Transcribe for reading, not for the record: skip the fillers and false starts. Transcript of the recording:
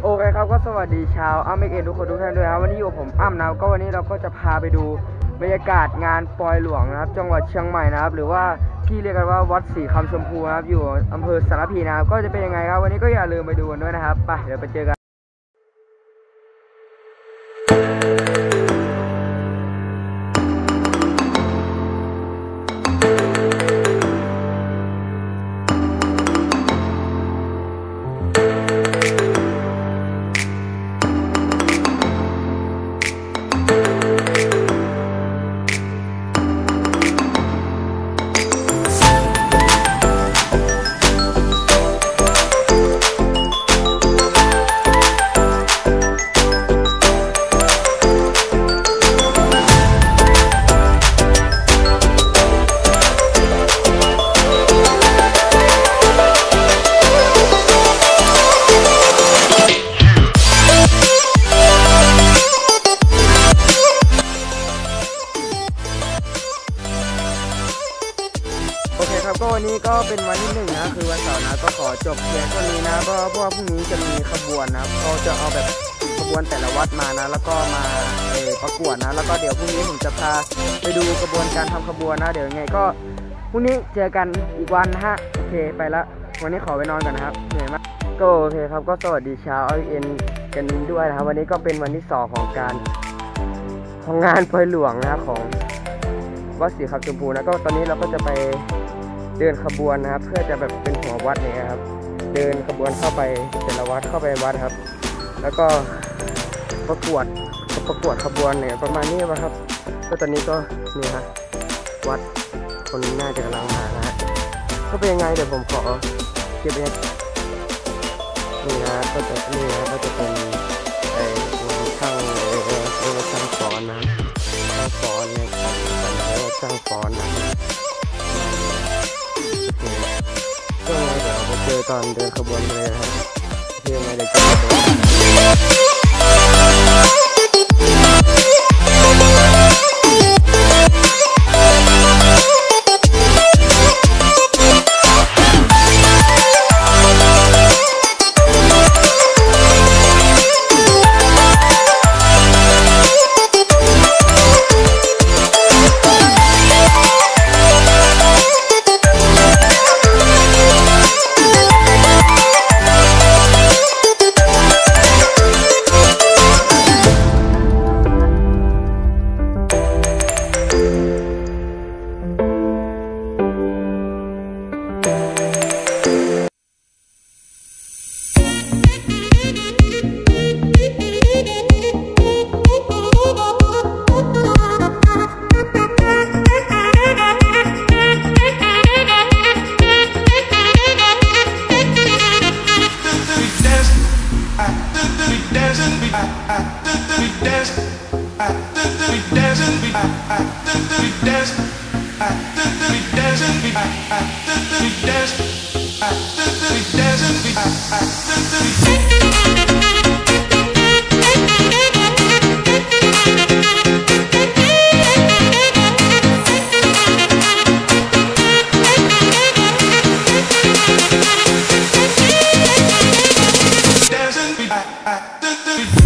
โอเคครับก็สวัสดีชาวอ้ำเอ็นทุกคนทุกท่านด้วยครับวันนี้อยู่ผมอ้ำนะก็วันนี้เราก็จะพาไปดูบรรยากาศงานปอยหลวงนะครับจังหวัดเชียงใหม่นะครับหรือว่าที่เรียกกันว่าวัดศรีคำชมพูนะครับอยู่อำเภอสารพีนะครับก็จะเป็นยังไงครับวันนี้ก็อย่าลืมไปดูกันด้วยนะครับไปเดี๋ยวไปเจอกันโอเคครับก็วันนี้ก็เป็นวันที่1นะคือวันเสาร์นะก็ขอจบเพียงเท่านี้นะเพราะว่าพรุ่งนี้จะมีขบวนนะเขาจะเอาแบบขบวนแต่ละวัดมานะแล้วก็มาประกวดนะแล้วก็เดี๋ยวพรุ่งนี้ผมจะพาไปดูกระบวนการทำขบวนนะเดี๋ยวยังไงก็พรุ่งนี้เจอกันอีกวันนะฮะโอเคไปละวันนี้ขอไปนอนก่อนนะครับเหนื่อยมากก็โอเคครับก็สวัสดีชาวเอ็นกันด้วยนะครับวันนี้ก็เป็นวันที่2ของงานปอยหลวงนะของวัดศรีคำชมพูนะก็ตอนนี้เราก็จะไปเดินขบวนนะครับเพื่อจะแบบเป็นหัววัดเนี่ยครับเดินขบวนเข้าไปแต่ละวัดเข้าไปวัดครับแล้วก็ประกวดขบวนเนี่ยประมาณนี้นะครับก็ตอนนี้ก็นี่ฮะวัดคนน่าจะกำลังมานะฮะก็เป็นยังไงเดี๋ยวผมขอเก็บนี่นะก็จะนี่นะก็จะเป็นช่างฟ้อนนะช่างฟ้อนเนี่ยช่างฟ้อนนะก็ไงเดี๋ยวไปเจอตอนเดินขบวนเลยครับเที่ยวไงเดี๋ยวเจอDancing